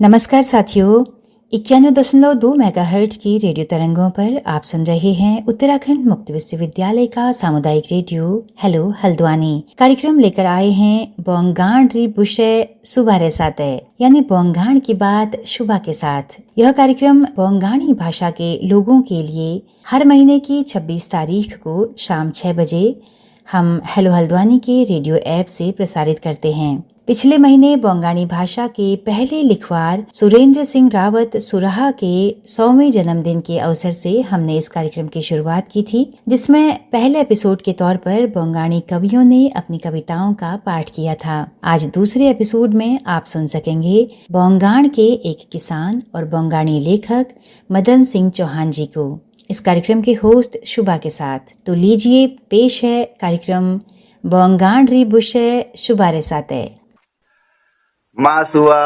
नमस्कार साथियों, 91.2 मेगाहर्ट्ज की रेडियो तरंगों पर आप सुन रहे हैं उत्तराखंड मुक्त विश्वविद्यालय का सामुदायिक रेडियो हेलो हल्द्वानी। कार्यक्रम लेकर आए हैं बोंगाण री बुशे सुबारे साते, यानी बोंगाण की बात शुभा के साथ। यह कार्यक्रम बोंगाणी भाषा के लोगों के लिए हर महीने की 26 तारीख को शाम 6 बजे हम हेलो हल्द्वानी के रेडियो ऐप से प्रसारित करते हैं। पिछले महीने बोंगाणी भाषा के पहले लिखवार सुरेंद्र सिंह रावत सुराहा के 100वें जन्मदिन के अवसर से हमने इस कार्यक्रम की शुरुआत की थी, जिसमें पहले एपिसोड के तौर पर बोंगाणी कवियों ने अपनी कविताओं का पाठ किया था। आज दूसरे एपिसोड में आप सुन सकेंगे बोंगाण के एक किसान और बोंगाणी लेखक मदन सिंह चौहान जी को, इस कार्यक्रम के होस्ट शुभा के साथ। तो लीजिए, पेश है कार्यक्रम बोंगाण री बुशे शुभारे साते। मासुआ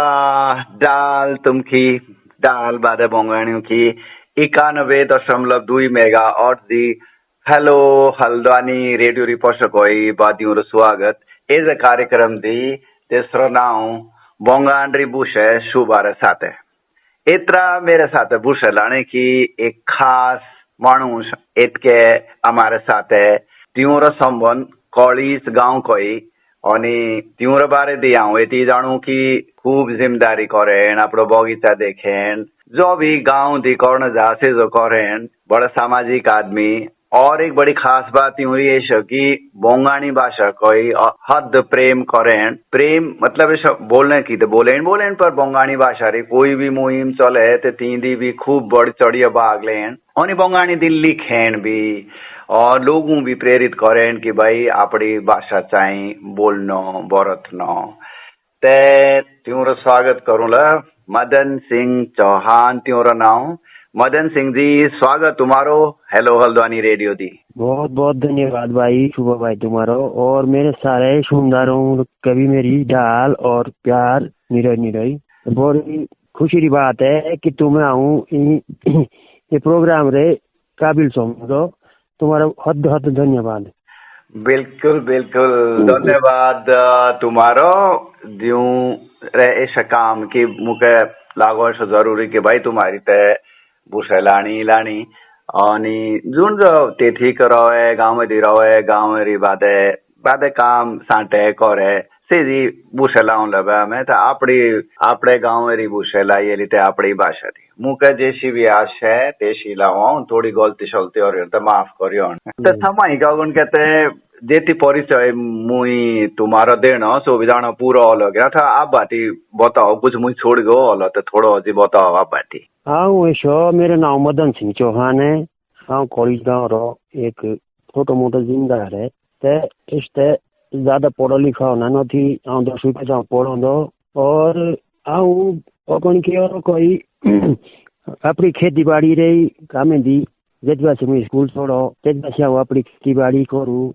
डाल तुमकी डाल बादे बोंगाणियों की 91.2 मेगा और दी हेलो हल्द्वानी रेडियो रिपोर्ट कोई बादियों स्वागत एज कार्यक्रम दी तेसरो नाव बोंगाण री बुशे शुभारे साथे। इतना मेरे साथ बुशे लाने की एक खास मानुष इतके हमारे साथ है त्योर संबंध कॉलीस गांव कोई आणि तीव्र बारे दिया ती जाणू की खूब जिम्मेदारी करें आपलो बगीचा देखें जो भी गांव दी कर्ण जासे जो करें बड़ा सामाजिक आदमी। और एक बड़ी खास बात यूं ये कि बोंगाणी भाषा कोई हद प्रेम करें। प्रेम मतलब इस बोलने की तो बोलें पर बोंगाणी भाषा री कोई भी मुहिम चले तो तींदी भी खूब बढ़ चढ़िया भाग लें और बोंगाणी दिल लिखें भी और लोगों भी प्रेरित करें कि भाई अपनी भाषा चाहे बोलनो बरतनो। ते त्योर स्वागत करूँला मदन सिंह चौहान त्योर नाव। मदन सिंह जी स्वागत तुम्हारो हेलो हल्द्वानी रेडियो दी। बहुत बहुत धन्यवाद भाई शुभा भाई तुम्हारो, और मेरे सारे सुनदारों कभी मेरी डाल और प्यार निरई बहुत खुशी की बात है कि तुम्हें आऊँ ये प्रोग्राम रे काबिल समझो। तुम्हारा हद हद धन्यवाद। बिल्कुल बिल्कुल धन्यवाद तुम्हारो द्यूं रे ऐसा काम की मुके लागो ऐसा जरूरी कि भाई तुम्हारी ते बुशे लानी आणि जुन जो ते ठीक रहे गाँव में दी रहे गाँव में री बादे काम सांटे करे से जी बुशे लाऊं लगा मैं तो आपड़े गाँव में री बुशे लाई ली ते आपड़ी भाषा थी मुके जैसी भी आशा है तेशी लाऊं थोड़ी गलती शलती और तो माफ करियो। तो समाई गाउन कहते जेती परिचय मुई तुम्हारा देना सुविधा पूरा अलग है था। आप बाती बताओ कुछ मुझे छोड़ गो अलग तो थोड़ा अजी बताओ आप बाती। हाँ वैसे मेरा नाम मदन सिंह चौहान है। हाँ कॉलेज गाँव रो एक छोटो मोटो जिम्मेदार है ते इसते ज्यादा पढ़ा लिखा होना न थी 10वीं पे जाऊँ पढ़ो दो और आऊँ अपन की और कोई अपनी खेती बाड़ी रही कामें दी जज्बा से मैं स्कूल छोड़ो जज्बा से आऊँ अपनी खेती बाड़ी करूँ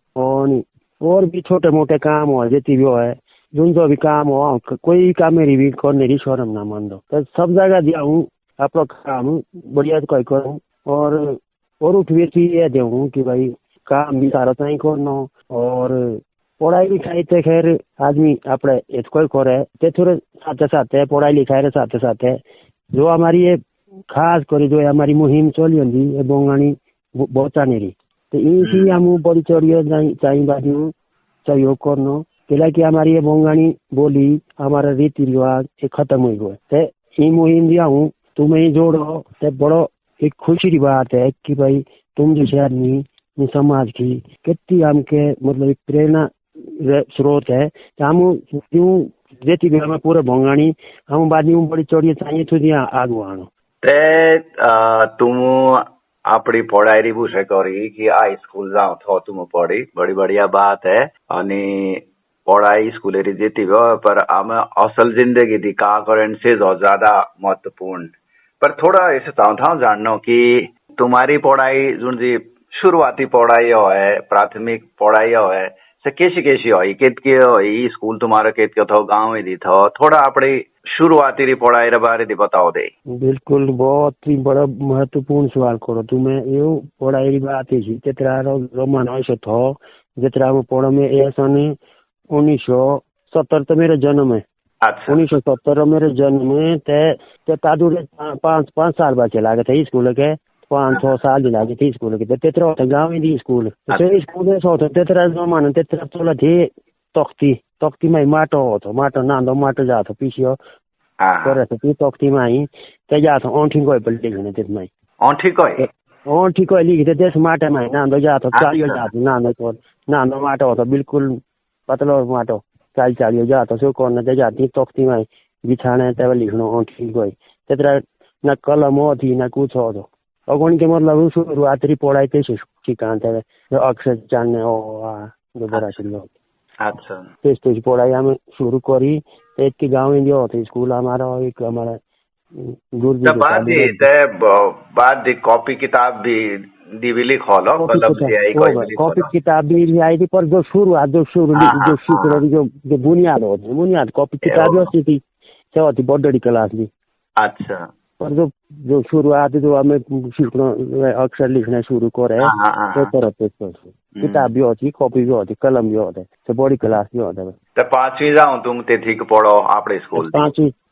और भी छोटे मोटे काम हो जेती भी है जो भी काम हो कोई काम मेरी भी करने की शर्म ना मान दो तो सब जगह दिया हूँ अपना काम बढ़िया कोई करूँ और उठ ये देऊँ कि भाई काम भी सारा चाहिए करना और पढ़ाई लिखाई तो खैर आदमी अपने इसको करे ते थोड़े साथ साथ पढ़ाई लिखाई रे साथ साथ जो हमारी ये खास कर जो हमारी मुहिम चली होती बोंगाणी बचाने री तो इसी हम बड़ी चढ़िया चाहिए बाजू सहयोग करना पहला कि हमारी ये बोंगाणी बोली हमारा रीति रिवाज ये खत्म हो गए ये मुहिम दिया हूँ तुम्हें जोड़ो तो बड़ो एक खुशी की बात है कि भाई तुम जैसे आदमी समाज की कितनी हमके मतलब प्रेरणा स्रोत है हम क्यों जेती भी हमें पूरे बोंगाणी हम बाद में बड़ी चढ़िया चाहिए तो दिया आगू आनो ते तुम अपनी पढ़ाई री बुशे करी कि आई स्कूल जाओ थो तुम पढ़ी बड़ी बढ़िया बात है अनि पढ़ाई स्कूल री जेती पर हमें असल जिंदगी दी का करें से ज्यादा महत्वपूर्ण। पर थोड़ा ऐसे था जानना कि तुम्हारी पढ़ाई जो जी शुरुआती पढ़ाई है प्राथमिक पढ़ाई है से कैसी हुई केतके हुई स्कूल तुम्हारा केतके थो गाँव में दी थो थोड़ा अपनी शुरुआती री पढ़ाई रे बारे दी बताओ दे। बिल्कुल बहुत ही बड़ा महत्वपूर्ण सवाल करो तुम्हें यो पढ़ाई री बात है जितना रोमान ऐसा थो जितना पढ़ो में ऐसा 1970 तो मेरा जन्म है अच्छा 1970 मेरे जन्म में ते तादुड़े 5 साल बाद चला गए थे स्कूल के 5-6 साल लागे थे स्कूल के तेत्र होता गाँव में स्कूल तो स्कूल में होता तेत्र जमाना तेत्र तोला थे तख्ती में माटो होता माटो नांदो माटो जातो पिसियो करे थे तख्ती में ते जातो औंठी कोई पर लिखने ते में औंठी कोई लिखते देश माटे में नांदो जातो चालियो जातो नांदो माटो होता बिल्कुल पतलो माटो चालियो जातो सो कोन ते जाती तख्ती में बिछाने ते लिखनो औंठी कोई तेत्र न कलम होती न कुछ हो अगुन के मतलब शुरुआती पढ़ाई पे सिखाते हैं अक्षर जानने जो बड़ा लोग अच्छा तेज पढ़ाई हमें शुरू करी एक के गाँव में जो होते स्कूल हमारा एक हमारा बाद कॉपी किताब भी दिविली खोलो कॉपी किताब भी आई थी पर जो बुनियाद होती बुनियाद कॉपी किताब होती थी क्या होती बड़ी क्लास भी अच्छा पर जो शुरुआत जो हमें सीखना अक्षर लिखना शुरू करे किताब भी होती कॉपी भी होती कलम भी होता है बड़ी क्लास भी होता है तो 5वीं जाऊं तुम ते पढ़ो आपने स्कूल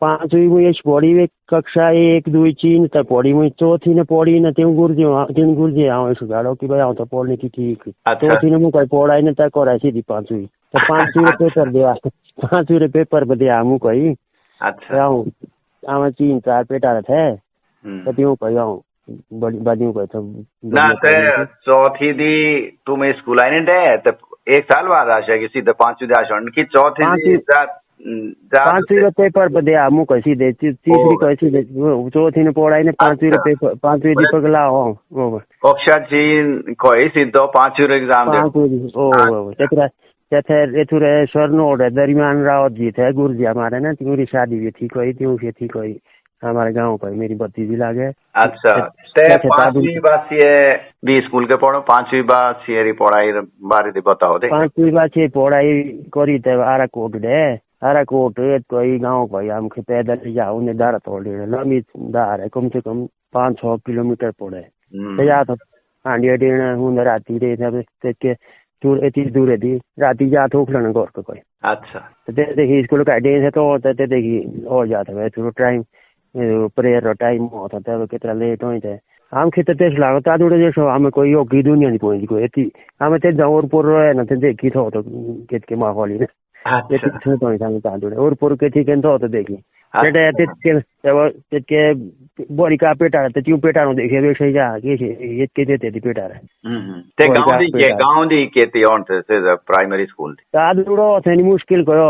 5वीं में पढ़ी कक्षा 1, 2, 3 तक पढ़ी मैं चौथी ने पढ़ी न तीन गुरुजी आवे सुधारो कि भाई तो पढ़ने की ठीक चौथी ने मुझे पढ़ाई ने तक कराई थी 5वीं तो 5वीं पेपर दिया 5वीं पेपर दिया हम कोई अच्छा आमा 3-4 पेटा थे तो त्यों कहियो बड़ी बादियों को तो ना ते चौथी दी तुम स्कूल आई ने तो 1 साल बाद आशा कि सीधे 5वीं आशा की चौथी दी 5वीं का पेपर पे दिया मु कैसी दे तीसरी कैसी दे चौथी ने पढ़ाई ने 5वीं पेपर 5वीं दीपक ला हो कक्षा 3 कोई सीधो 5वीं एग्जाम दे तेरे सरनोट है दरमियान रावत जी थे गुरुजी हमारे ना तुम्हारी शादी भी थी कोई त्यों से थी कोई हमारे गांव का मेरी भतीजी लागे अच्छा ते 5वीं बात ये भी स्कूल के पढ़ो 5वीं बात ये पढ़ाई बारे में बताओ दे 5वीं बात ये पढ़ाई करी थे आराकोट कोई गांव कोई हम पैदल जाओ ने दार तोड़ लंबी दार है कम से कम 5-6 किलोमीटर पड़े तो या तो हांडी डेना हूं राती रे के दूर इतनी दूर थी राती जा तो उखलना गौर को कोई अच्छा तो देखिए स्कूल का डे है तो देखिए और जाता है थोड़ा टाइम प्रेयर टाइम होता था कितना लेट होते थे हम खेत तेज लागो तादुड़े जैसो हमें कोई योगी दुनिया नहीं पहुंची कोई इतनी हमें ते जाओ और पुर है ना ते देखी तो कित के माहौल ही ये तो तो तादुड़े और पुर के ठीक है तो देखी के बड़ी का पेटा ते क्यों पेटा नो देखे वे सही जा ये के देते थी पेटा रे ते गांव दी केती ऑन से प्राइमरी स्कूल तादुड़ो थे मुश्किल करो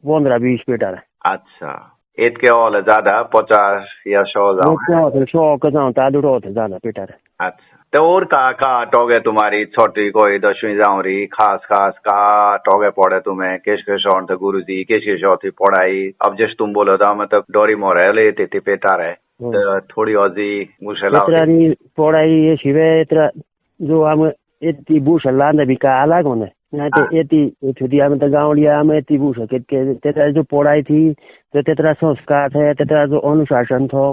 15-20 पेटा रे अच्छा इतके और ज्यादा 50 या 100 जाओ 100 का जाओ तादुड़ो थे ज्यादा पेटा रे अच्छा तो और का टोगे तुम्हारी छोटी कोई 10वीं जाऊं रही खास का टोगे पढ़े तुम्हें किस शौन थे गुरुजी किस शौती पढ़ाई अब जैसे तुम बोलो था मतलब डोरी मोरे ले ते पेटा रहे तो थोड़ी औजी मुश्किल पढ़ाई ये शिवे इतना जो हम इतनी बुशला ने भी का अलग होने ना तो इतनी छुट्टी हम तो गाँव लिया हमें इतनी बुश के तेरा जो पढ़ाई थी तो तेरा संस्कार थे तेरा जो अनुशासन था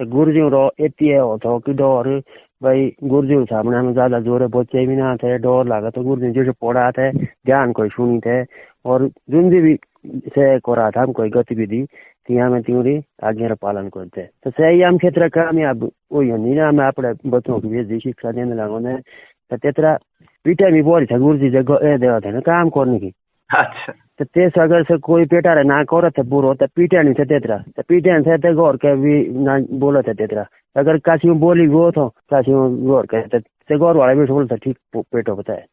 तो गुरुजी रो इतनी होता कि डर भाई गुरुजी सामने हम ज्यादा जोरे बच्चे भी ना थे डर लगा तो गुरुजी जैसे पढ़ा थे ध्यान कोई सुनी थे और जुन भी से करा था हम कोई गतिविधि ત્યાં में त्योरी आज्ञा पालन करते तो सही हम क्षेत्र कामयाब वही नहीं ना हमें अपने बच्चों की भी शिक्षा देने लगा ने तो तेरा पीटा भी बोरी था गुरुजी जगह ए देवा थे ना काम करने की अच्छा तो तेज अगर से कोई पेटा रे ना करे थे बुरो तो पीटा नहीं थे तेरा तो पीटे थे ते गौर के भी ना बोले थे तेरा अगर काशी में बोली वो तो काशी में गौर के ते गौर वाले भी बोलते ठीक पेटो बताए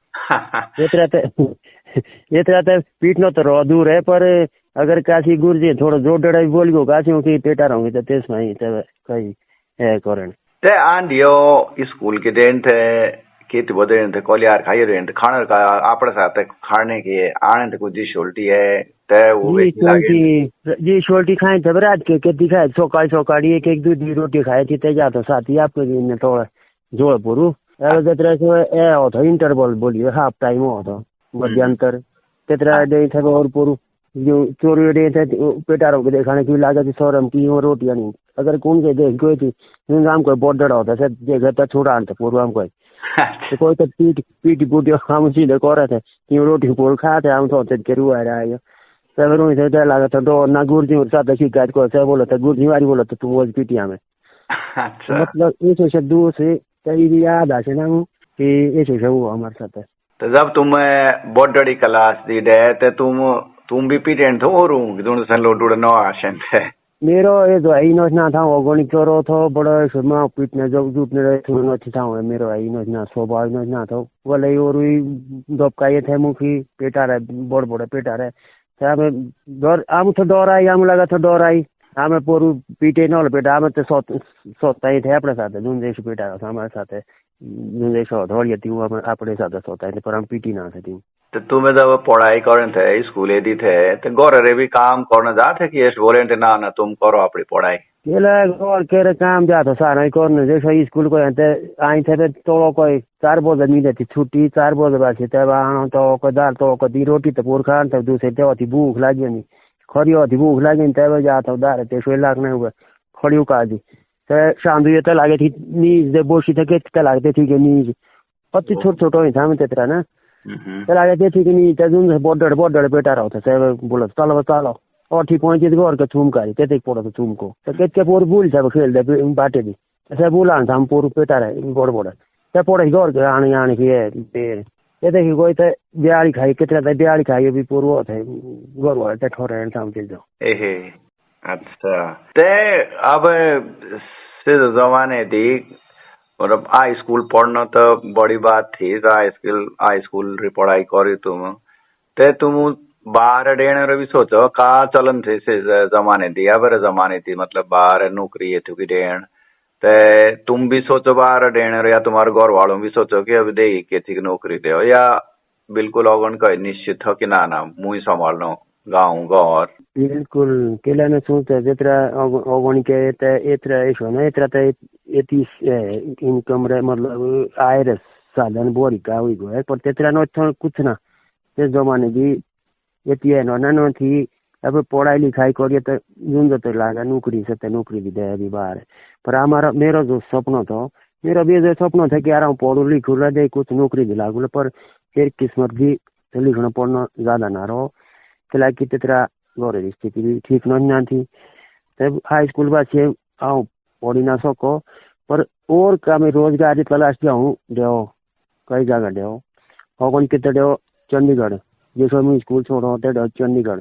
ये तरह पीटनो तो रो दूर है पर अगर काशी गुरुजी थोड़ा जोर डरा बोल गो काशी की पेटा रहूंगी तो तेज में कहीं है करण ते आंडियो स्कूल के दिन थे खेती बदे थे कोलियार खाई रहे थे खाने का आपने साथ खाने के आने थे कुछ उल्टी है ते वो जी छोटी खाए थे रात के खेती खाए सकाल एक दूध रोटी खाई थी ते जातो साथ ही आपके दिन थोड़ा जोड़ पुरु तरह से ए होता इंटरवल बोलिए हाफ टाइम होता मध्यांतर तेरा डे थे और पुरु जो चोरी डे थे पेटा रोक दिखाने की लागत सौरम की वो रोटियां नहीं अगर कौन के देख गई थी हम कोई बहुत डरा होता सर जगह तक छोड़ा था पूर्व हम कोई तो कोई तो पीटी हम सीधे कर रहे थे कि रोटी पूर खाते हम सोचते के रुआ रहा है तब रोई थे डर लगा था डो ना गुरुजी साथ शिकायत को से बोला था गुरुजी वाली बोला था तू वो पीटी हमें। अच्छा, मतलब ये से दो से कई याद आसे ना कि ये से वो हमारे साथ है। तो जब तुम बहुत बड़ी क्लास दी डे तो तुम भी पीटेन थो और दुन सन लोडुड़ न आशन थे। मेरो ये जो आई ना था ऑर्गेनिक करो तो बड़ा सुमा पीटने जो जुटने रहे थोड़ा न था मेरो आई ना स्वभाव ना था वाले और दबका ये थे मुखी पेटा रहे बड़ बड़े पेटा रहे तब डर आम तो डर आई आम लगा तो डर आई आमे पोरू पीटे न पेटा आमे तो सोता ही थे अपने साथ जुन देश पेटा हमारे साथ जुन देश धोड़िया थी वो अपने साथ सोता है पर हम पीटी ना थे। तो तुम्हें जब पढ़ाई करने थे स्कूल यदि थे तो गौर रे भी काम करने जाते कि ये बोले थे ना तुम करो अपनी पढ़ाई। केला गौर के काम जाता सारा करने जैसे स्कूल को आई थे तो कोई 4 बजे मिले थी छुट्टी 4 बजे बाद तब आना तो दाल तो दी रोटी तो पूर खान तब दूसरे तो भूख लगी नहीं खड़ी होती भूख लगी तब जाता दाल ते लागने हुए खड़ी काजी तो शाम तो लगे थी नीज बोसी थे के लगते थी कि नीज अति छोट छोटो ही था तेतरा ना लगे थी कि नी जुन बड़ बेटा रहो था बोलो चलो चलो 35 घर के थुम करी त्यति पड़ो थुमको तो के पोर बुल छ खेल दे बाटे दी से बुला हम पोर पेटा रहे बड़ बड़ ते पड़े घर के आने के त्यति गई तो ब्याड़ी खाई केतरा त ब्याड़ी खाई भी पोर थे घर वाले ते ठोरे हम चल जाओ एहे अच्छा ते अब से जमाने थी मतलब हाई स्कूल पढ़ना तो बड़ी बात थी तो हाई स्कूल री पढ़ाई करी तुम बाहर डेने रे भी सोचो का चलन थे से जमाने थी अब जमाने थी मतलब बाहर नौकरी है थी डेन ते तुम भी सोचो बाहर डेने रे या तुम्हारे घर वालों भी सोचो कि अब दे के थी नौकरी दे या बिल्कुल अगन का निश्चित हो कि ना मुई संभालनो गाँव घर बिल्कुल केला ने सोचे जेतरा अगन के एतरा ऐसो ना एतरा त यति इनकम रे मतलब आय रे साधन बोरी का हुई गए पर तेतरा न कुछ ना ते जमाने भी यति है न थी अब पढ़ाई लिखाई करिए तो जुन जो लागा नौकरी से तो नौकरी भी दे अभी बाहर पर हमारा मेरा जो सपना था मेरा भी जो सपना था कि यार हम पढ़ू लिखू दे कुछ नौकरी भी लागू पर फिर किस्मत भी लिखना पढ़ना ज्यादा ना रहो कि तेतरा घर स्थिति भी ठीक ना थी तब हाई स्कूल बाद आओ पढ़ी ना सको पर और काम रोजगारी तलाश जाऊँ देव कई जगह देव अगन के देव चंडीगढ़ जैसे मैं स्कूल छोड़ो तो चंडीगढ़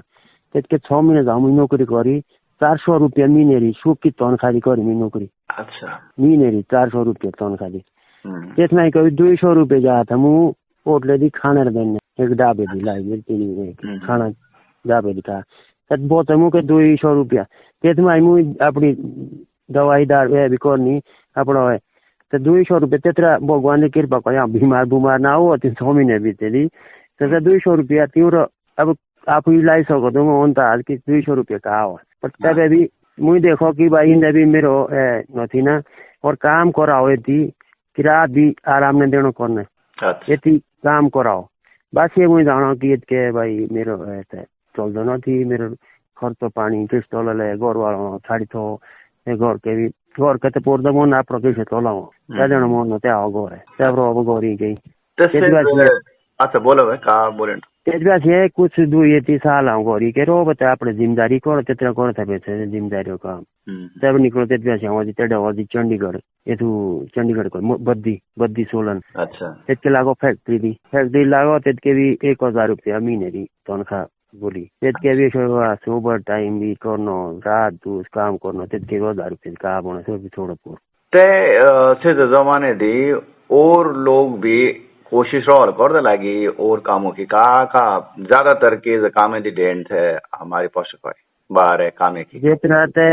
के 6 महीने जाऊँ नौकरी करी 400 रुपया महीने सुख की तनखाही करी मैं नौकरी। अच्छा महीने 400 रुपया तनखाही त्यसमा कभी 200 रुपया जा था मु होटले दी खाना देने एक डाबे दी लाई खाना डाबे दी खा तब बहुत मुके 200 रुपया त्यसमा मु अपनी दवाई दार भी करनी अपना तो 200 रुपया तेतरा भगवान ने कृपा कर बीमार ना हो 6 महीने भित्री तो 200 रुपया तिम्रो अब आप लाइसको तो मैं अंत आज की 200 रुपया का हो पर तब भी मुझे देखो कि भाई इन भी मेरो नथी ना और काम कराओ यदि कि रात भी आराम ने देना करना यदि काम कराओ बस ये मुझे जाना कि के भाई मेरो चलते न थी मेरो खर्च पानी त्यस्तो घर वाला छाड़ी थो घर के भी घर के तो पढ़दा मन आप कैसे चलाओ त्याजना मन त्या घर है त्या अब गरी गई। अच्छा बोलो भाई का बोले त्यसपछि कुछ 2-3 साल हम गरी के रो बता अपने जिम्मेदारी कर तेतरा कर था बेचे जिम्मेदारी काम तब निकलो त्यसपछि हम अझै चंडीगढ़ यथु चंडीगढ़ को बद्दी सोलन अच्छा त्यसके लागो फैक्ट्री लागो त्यसके भी 1000 रुपया महीने तनखा बोली त्यसके भी ओवर टाइम भी करनो रात दूस काम करनो त्यसके 1000 रुपया का बना सब थोड़ा पूर ते से जमाने दी और लोग भी कोशिश और कर लगी और कामों की का ज्यादातर के काम दी डेंट है हमारे पास बाहर है कामे की जेतरा ते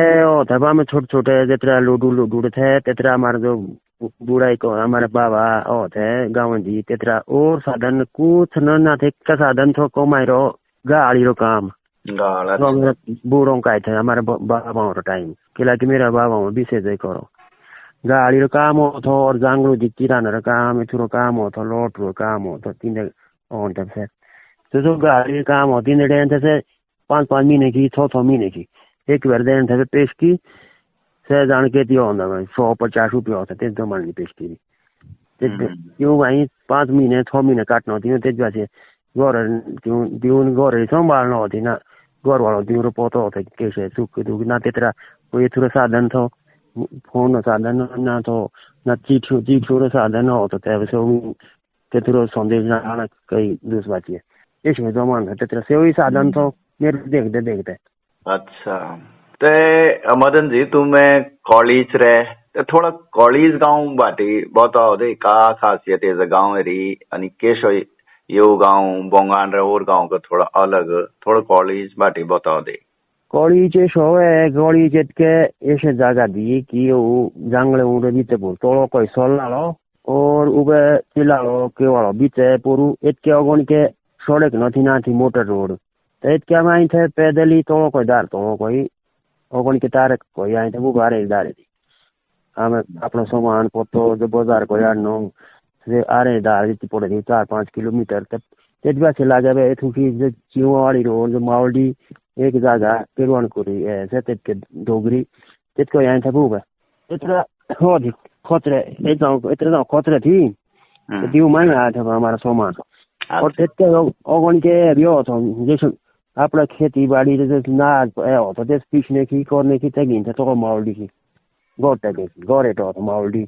थपा में छोटे जेतरा लूडू थे तेतरा हमारे जो बुढ़ाई को हमारे बाबा थे गाँव जी तेतरा और साधन कुछ न थे का साधन थो कमाई रो गाड़ी रो काम बूढ़ों का थे हमारे बाबा टाइम कि मेरा बाबा विशेष करो गाड़ी रो काम हो तो और जांगलू दी किराना रो काम इथुरो काम हो तो लोट रो काम हो तो तीन ऑन तब से तो गाड़ी काम हो 3 दिन से 5 महीने की 6 महीने की एक बार देन थे पेश की से जान के दियो होंदा 150 रुपया होता ते जमान की पेश की क्यों भाई 5 महीने 6 महीने काटना होती है तेज वैसे घर क्यों दिउन घर संभालना होती ना ઘરવાળો દીવરો પોતો હતો કે છે શું કીધું કે ના તેતરા કોઈ એથું સાધન થો ફોન સાધન ના તો ના ચીઠું સાધન ન હતો ત્યારે સૌ તેતરો સંદેશ ના આના કઈ દૂસ વાંચીએ એ છે જમાન તેતરા સેવી સાધન થો મેરે देखते अच्छा ते मदन जी तुम्हें कॉलेज रे ते थोड़ा कॉलेज गांव बाटी बताओ दे का खासियत है गांव री आणि केशो यो गांव बोंगान रे और गांव का थोड़ा अलग थोड़ा कॉलेज बाटी बताओ दे कॉलेज शो है कॉलेज के ऐसे जगह दी कि वो जंगल उड़े बीते बोल तो कोई सोल लो और उबे चिल्ला लो के वालो बीते पूरू इतके अगोन के सड़क नथी नाथी मोटर रोड तो इतके में थे पैदल तो कोई दार तो कोई अगोन के तारे कोई आई थे वो बारे दारे थी हमें अपना सामान पोतो जो बाजार को यार नो से आरे दार जितनी पड़े थी 4-5 किलोमीटर तक तेजबा से लागे बे थूकी जो चिवा वाली रोड जो मावड़ी एक जगह पेरवान कोरी ऐसे तेज के डोगरी तेज को यहाँ था बुबा इतना हो दी खतरे इतना खतरे थी दीव मांग आया था हमारा सामान और तेज के ओगन के रियो था जैसे अपना खेती बाड़ी जैसे नाज होता तेज पीछने की करने की तगिन था तो मावड़ी की गोटे के गोरे तो मावड़ी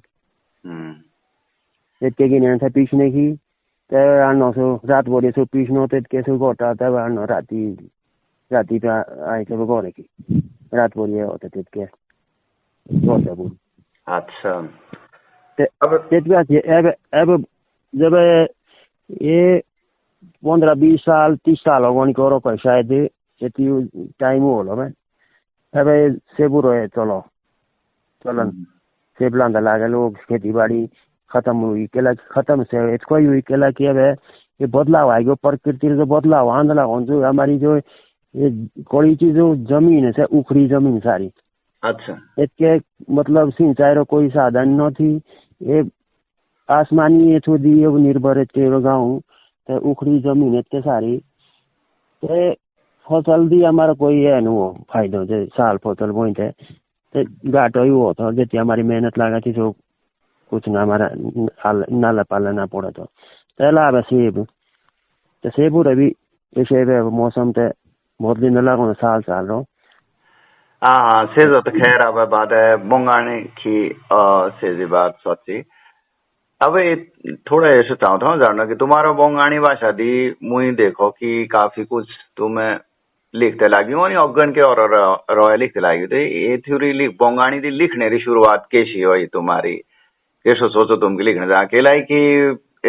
तेज के गिने था पीछने की तब आनो सो रात बोले सो पीछनो तेज के सो गोटा तब आनो राती पे आई थे गोरे की रात बोली होता तेज के गोटा बोल अच्छा तेज पे अब जब ये 15-20 साल 30 साल हो गए करो कोई शायद ये टाइम हो लो मैं अब सेबू रहे चलो चलन सेब लांदा लागे लोग खेती बाड़ी खत्म हुई केला खत्म से कोई हुई केला की अब ये बदलाव आएगा प्रकृति जो बदलाव आंदला जो हमारी जो ये कोई चीज जो जमीन है उखड़ी जमीन सारी अच्छा इसके मतलब सिंचाई रो कोई साधन न थी ये आसमानी ये दी निर्भर है गाँव तो उखड़ी जमीन इतने सारी ते फसल दी हमारा कोई है न वो फायदो जो साल फसल बोई थे ते घाटो ही हो था जितनी हमारी मेहनत लगा थी जो कुछ ना हमारा नाला पालना पड़ा तो पहला अब सेब तो सेबू रही ये सेब मौसम ते बहुत दिन लगा साल रो हाँ सेजो तो खैर अब बात है बोंगाने की सेजी बात सोची अब थोड़ा ऐसे चाहता हूँ जानना कि तुम्हारा बोंगानी भाषा दी मुझे देखो कि काफी कुछ तुम्हें लिखते लगी हो नहीं अगन के और रॉय लिखते लगी तो ये थ्योरी बोंगानी दी लिखने की शुरुआत कैसी हुई तुम्हारी कैसे सोचो तुम की लिखने जा अकेला ही कि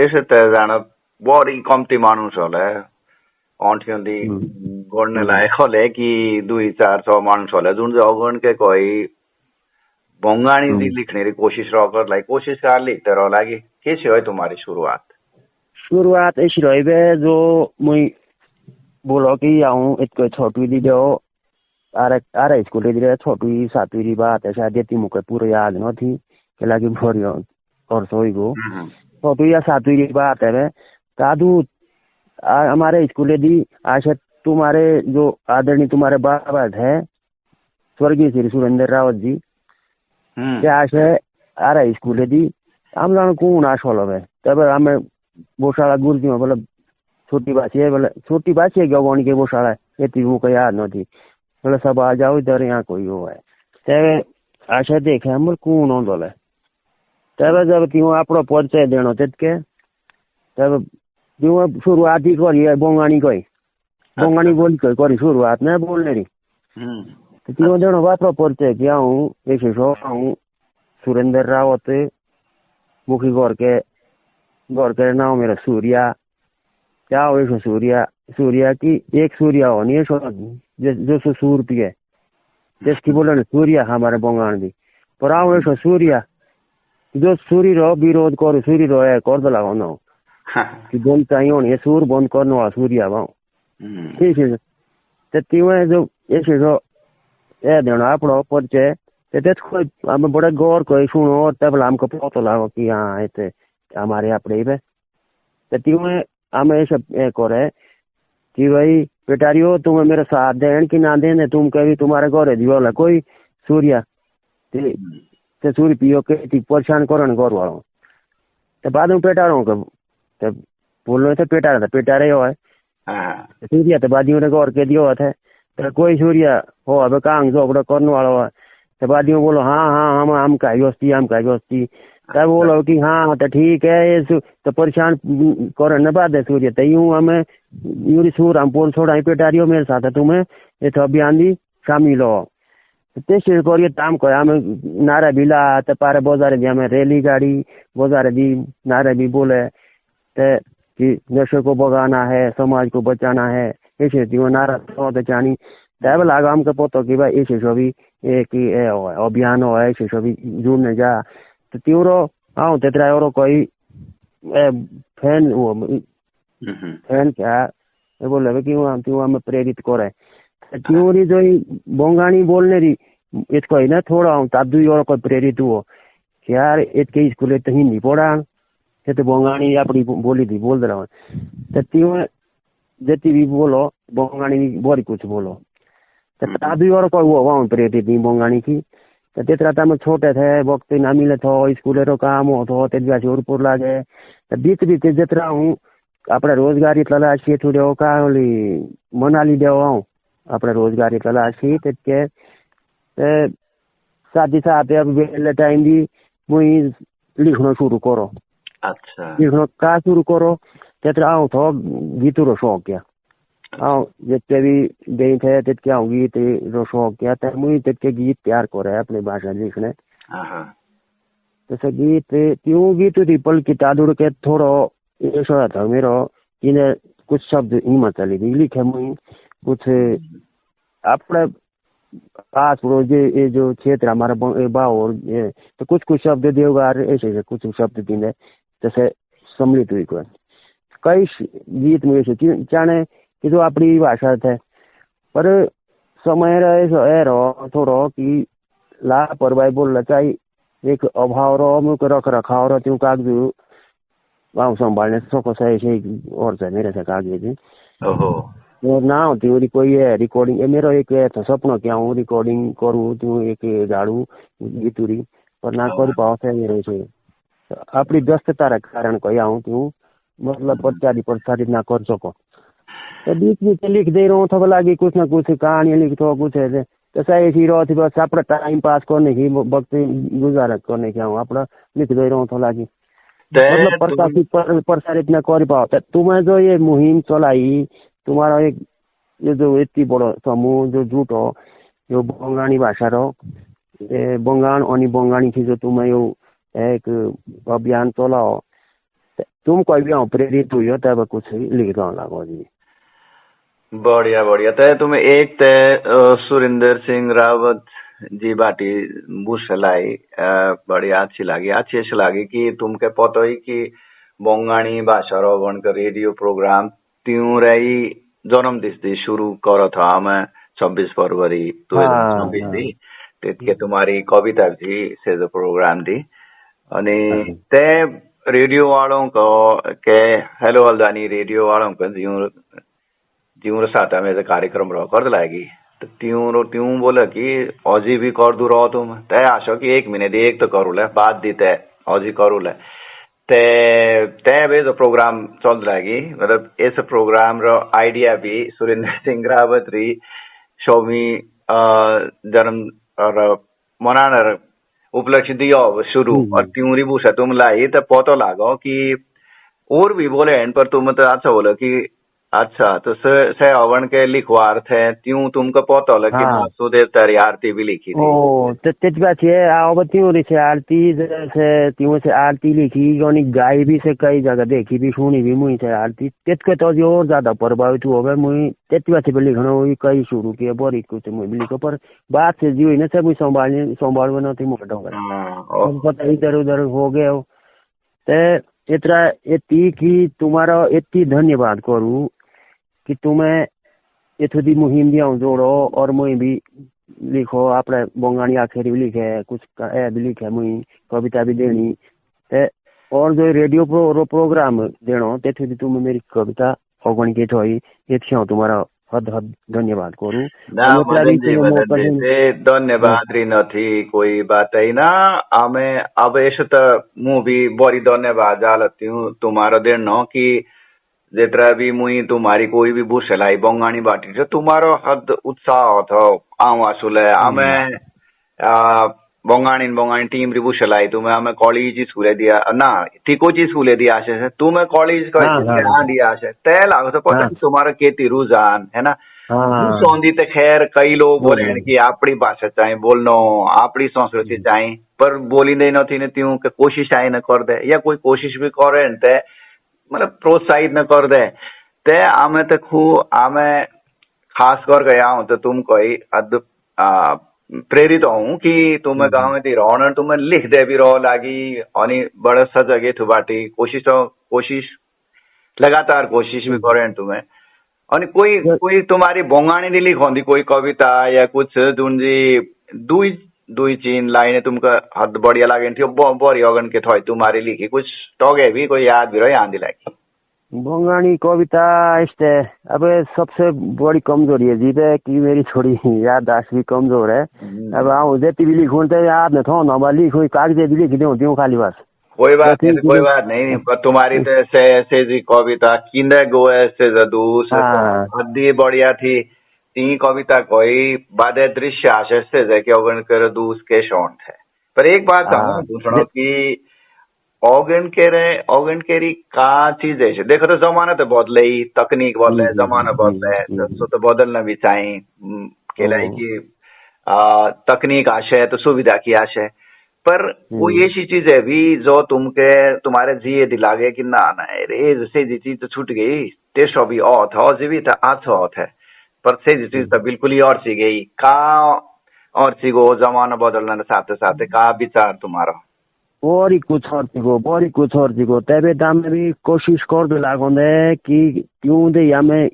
ऐसे तय जाना बड़ी कमती मानुस होले ऑंटियों दी गोड़ने लायक होले कि 200-400 मानुस होले जुन जो अगन के कोई बोंगानी दी लिखने की कोशिश रहो कर लाई कोशिश कर लिखते रहो लगी कैसे हुई तुम्हारी शुरुआत ऐसी रही बे जो मुई बोलो कि आऊँ इतने छोटी दी जो आरे स्कूल दी छोटी 7वीं की बात है शायद ये मुझे पूरा याद न थी के लगी भोरी और सोई गो छोटी या 7वीं की बात है दादू हमारे स्कूल दी आशा तुम्हारे जो आदरणीय तुम्हारे बाबा है स्वर्गीय श्री सुरेंद्र रावत जी आशे आरा स्कूल दी हम लोग कौन आशोल है तब हमें बोशाला गुरुजी में बोले छोटी बात है गवानी के बोशाला ये वो कोई याद नहीं बोले सब आ जाओ इधर यहाँ कोई हो है तब आशा देखे हम कौन हो बोले तब जब क्यों अपना परिचय देना के तब क्यों शुरुआत ही करी बोंगानी कोई बोंगानी बोल करी शुरुआत नहीं बोलने रही क्यों देना अपना परिचय क्या हूँ ऐसे हूँ सुरेंद्र रावत मुखी गौर के नाम मेरा सूर्या क्या हो ऐसा सूर्या की एक सूर्या होनी है जो सूर पी है जिसकी बोले ना सूर्या हमारे बोंगान भी पर आओ ऐसा सूर्या जो सूर्य रो विरोध कर सूर्य रो है कर दो लगाओ ना कि बोल चाहिए होनी सूर बंद करने वाला सूर्या भाव ठीक है तो तीन जो ऐसे जो ए देना अपना परिचय कोई हम बड़े गौर कोई सुनो तब हमको पता लगो कि हाँ ऐसे हमारे अपने पे तो तीन हम ऐसे करे कि भाई बेटारियो तुम्हें मेरे साथ देन कि ना देने तुम कभी तुम्हारे गौर दिवाला कोई सूर्या ते सूर्य पियो के परेशान करो न गौर वालों तो बाद में पेटारो के बोलो तो पेटा रहे हो है सूर्या तो बाद में गौर के दियो है तो कोई सूर्य हो अब कहाँ झगड़ा करने वाला है तो बाद में बोलो हाँ हाँ हम काई वस्ती तब बोलो कि हाँ तो ठीक है ये तो परेशान करो न बात है सूर्य तो यूँ हमें यूरी सूर हम पोल छोड़ा पेटारियो मेरे साथ है तुम्हें ये तो अभियान दी शामिल हो त्यसरी गरियो काम को हमें नारा भी ला तो पारे बजारे दी हमें रैली गाड़ी बजारे दी नारा भी बोले तो कि नशे को भगाना है समाज को बचाना है ऐसे वो नारा तो जानी तब लागा हमको पता कि भाई ऐसे सभी एक अभियान हो ऐसे सभी जुड़ने जा तो त्योरो हाँ तेरा और कोई फैन वो फैन क्या बोले कि वहाँ हमें प्रेरित करे त्योरी जो बंगाणी बोलने री इसको है ना थोड़ा तब दुई और कोई प्रेरित हुआ कि यार इसके स्कूल तो हिंदी पढ़ा ये तो बंगाणी अपनी बोली थी बोल रहा हूँ तो त्यों जति भी बोलो बंगाणी बड़ी कुछ बोलो तो तब और कोई हुआ वहाँ प्रेरित थी बंगाणी की तो तेरा तम छोटे थे वक्त ना मिले थो स्कूल काम हो तो तेरा जोरपुर लागे तो बीच बीच जितना हूँ अपने रोजगारी तलाशी थोड़े का मनाली देवा अपने रोजगारी तलाशी के साथ ही साथ अब वेले टाइम भी मुई लिखना शुरू करो अच्छा लिखना का शुरू करो तेरा आऊँ थो गीतों रो शौक क्या हाँ जितने भी गई थे तितके आऊँ गीत रो शौक क्या तो मुई तितके गीत तैयार करे अपनी भाषा लिखने तो गीत त्यों गीत रिपल किताब के थोड़ो ऐसा था मेरो इन्हें कुछ शब्द हिमाचली भी लिखे मुई कुछ अपने पास ये जो क्षेत्र हमारा बाव और तो कुछ शब्द देवगार ऐसे कुछ शब्द दिन जैसे सम्मिलित हुई को कई गीत में ऐसे जाने कि जो अपनी भाषा थे पर समय रहे थोड़ा कि लापरवाही बोलना चाहिए एक अभाव रो रख रखाव रो त्यों कागज गाँव संभालने सको सही और से मेरे से कागज ना होती वो कोई है रिकॉर्डिंग मेरो एक सपना क्या हूँ रिकॉर्डिंग करूँ तू एक गाड़ू गीतुरी पर ना कर पाओ से मेरे से अपनी व्यस्तता रे कारण कोई आऊँ तू मतलब प्रचारित ना कर सको तो बीच बीच लिख दे रहा हूँ थोड़ा लगी कुछ ना कुछ कहानी लिख तो कुछ है तो सही रहो थी बस अपना टाइम पास करने की वक्त गुजारा करने की आऊँ अपना लिख दे रहा हूँ थोड़ा लगी मतलब प्रसारित न कर पाओ तुम्हें जो ये मुहिम चलाई तुम्हारा एक ये जो इतनी बड़ा समूह जो जुट हो जो बंगाली भाषा रो बंगाल और बंगाली की जो तुम्हें यो एक अभियान चलाओ तुम कोई भी प्रेरित हुई हो तब कुछ लिख रहा लगो जी बढ़िया बढ़िया तय तुम्हें एक तय सुरेंद्र सिंह रावत जी बाटी बुसलाई बढ़िया अच्छी लगी कि तुमके पता ही कि बंगाली भाषा रो वन का रेडियो प्रोग्राम त्यों रही जन्म दिस शुरू करो था हमें 26 फरवरी 2026 थी के तुम्हारी कविता थी से जो प्रोग्राम थी अनि तय रेडियो वालों को के हेलो हल्द्वानी रेडियो वालों को ज्यूं साथ में कार्यक्रम रहो कर दिलाएगी तो त्यों बोला कि औजी भी कर दू रहो तुम तय आशो कि 1 महीने एक तो करू ले बात दी तय औजी करू ले तय वे जो प्रोग्राम चल रहेगी मतलब इस प्रोग्राम रो आइडिया भी सुरेंद्र सिंह रावत री शोमी जन्म और मनाना उपलक्ष्य दियो शुरू और त्यों भूषा तुम लाई तो पता लागो कि और भी बोले एंड पर तुम तो अच्छा बोलो कि अच्छा तो से अवन के लिखवार थे त्यों तुमको पता लगा कि सुदेव तारी आरती भी लिखी थी ओ तो तेजबा छे अब त्यों रे से आरती जैसे त्यों से आरती लिखी यानी गाय भी से कई जगह देखी भी सुनी भी मुई से आरती तेजके तो और ज्यादा प्रभावित हो गए मुई तेजबा से लिखना हुई कई शुरू किया बड़ी कुछ मुई लिखो पर बात से जी ने से मुई संभालना थी मुझे डोंगर पता इधर उधर हो गए ते इतना इतनी की तुम्हारा इतनी धन्यवाद करूँ कि तुम्हें इतनी मुहिम भी जोड़ो और मुई भी लिखो अपने बंगाली आखिर भी लिखे कुछ भी लिखे मुई कविता भी देनी और जो रेडियो प्रोग्राम देनो तेथी तुम्हें मेरी कविता अगण के थी ये तुम्हारा हद धन्यवाद करूँ धन्यवाद री नहीं कोई बात है ना हमें अब ऐसे तो मुँह भी बड़ी धन्यवाद जालती हूँ तुम्हारा देनो कि जेतरा भी मुई तुम्हारी कोई भी बुशलाई बोंगाणी बाटी छे तुम्हारो हद उत्साह थो आऊ आसुले आमे बोंगाणी टीम री बुशलाई तुम्हें आमे कॉलेज स्कूले दिया ना तिकोची स्कूले दिया आशे तुम्हें कॉलेज का दिया आशे तय लागो तो पता तुम्हारा केती रुझान है ना सौंदी ते खैर कई लोग बोले कि आपड़ी भाषा चाहे बोलनो आपड़ी संस्कृति चाहे पर बोली नहीं नथी ने त्यों के कोशिश आए न कर दे या कोई कोशिश भी करे ते मतलब प्रोत्साहित न कर दे ते आमे ते खू आमे खास कर गया हूं तो तुम कोई प्रेरित हूं कि तुम्हें गाँव में रहो तुम्हें लिख दे भी रहो लागी और बड़ा सजगे थु बाटी कोशिश लगातार कोशिश भी करे तुम्हें और कोई तुम्हारी बोंगाणी लिख होंगी कोई कविता या कुछ जी दुई चीन लाइन तुमका हद बढ़िया लागे थी बड़ी अगन के थोड़ी तुम्हारी लिखी कुछ टोगे भी कोई याद भी रही आंधी लागी बोंगाणी कविता इस्ते अब सबसे बड़ी कमजोरी है जी कि मेरी थोड़ी याददाश्त भी कमजोर है। अब आऊँ जेती भी लिखूं तो याद न थो ना लिखूं कागजे भी लिख दूं खाली बस कोई बात नहीं पर तुम्हारी तो से जी कविता किंदे गोए से जदू हद्दी बढ़िया थी ती कविता कोई बादे दृश्य आशय से जैके अगन कर दूस के शौंठ है पर एक बात दूसरों की ऑगन केरी का चीज है देखो तो जमाना तो बदले ही तकनीक बदले जमाना बदले तो बदलना भी चाहिए केलाई की तकनीक आशय तो सुविधा की आशय पर कोई ऐसी चीज है भी जो तुम्हारे जिये दिलागे कि ना रे जैसे जी चीज तो छूट गई टेस्ट अभी औथ हो जी भी था आज औथ है पर से जी चीज तो बिल्कुल ही और सी गई का और सी गो जमाना बदलने साथ साथ का विचार तुम्हारा बड़ी कुछ और थी तबे दाम में भी कोशिश कर दो लागोंदे कि क्यों दे हमें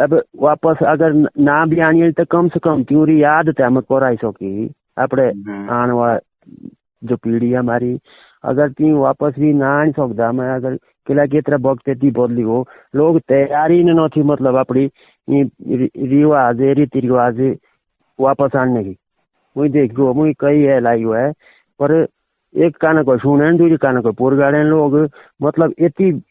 अब वापस अगर ना भी आनी तो कम से कम क्यों री याद थे हमें कराई सकी अपने आने वाला जो पीढ़ी हमारी अगर तीन वापस भी ना आनी सकता मैं अगर किला की तरह वक्त इतनी बदली हो लोग तैयारी न थी मतलब अपनी रिवाज रीति रिवाज वापस आने की मुझे देखो मुझे कई है लाई हुआ है पर एक काना को सुने दूसरी काना को पुरगाड़े लोग मतलब इतनी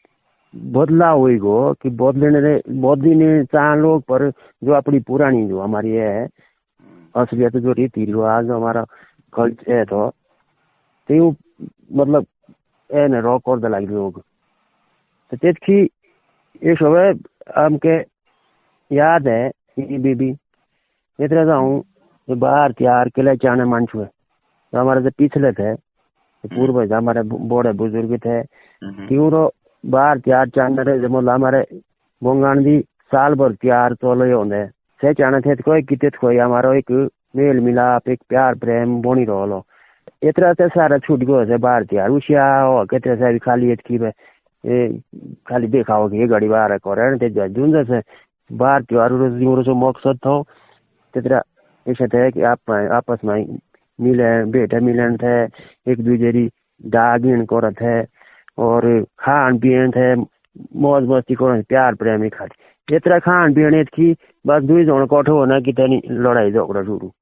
बदला हुई गो कि बदलने चाह लोग पर जो अपनी पुरानी जो हमारी है असलियत जो रीति रिवाज हमारा कल्चर है तो मतलब ए ने रॉक कर दे लगे लोग तो तेथी ये सब हमके याद है बीबी इतना जाऊं बाहर त्यार के लिए चाने मानसू है तो हमारे जो पिछले थे पूर्वज हमारे बड़े बुजुर्ग थे क्यों बाहर त्यार चाने रहे मतलब हमारे बोंगान दी साल भर त्यार चलो होंगे से चाने थे कोई किते कोई हमारा एक मेल मिलाप एक प्यार प्रेम बनी रहो इतना से सारा छूट गयो बाहर त्यार उसिया कहते से खाली की खाली देखा हो कि घड़ी बाहर करे जुन जैसे बाहर त्योहार जो मकसद था तेरा ऐसा थे कि आप आपस में मिले बेटे मिलन थे एक दूसरे दागिन कर थे और खान पीन थे मौज मस्ती कर प्यार प्रेम खाली इतना खान पीन की बस दुई जन कठो होना कि लड़ाई झगड़ा शुरू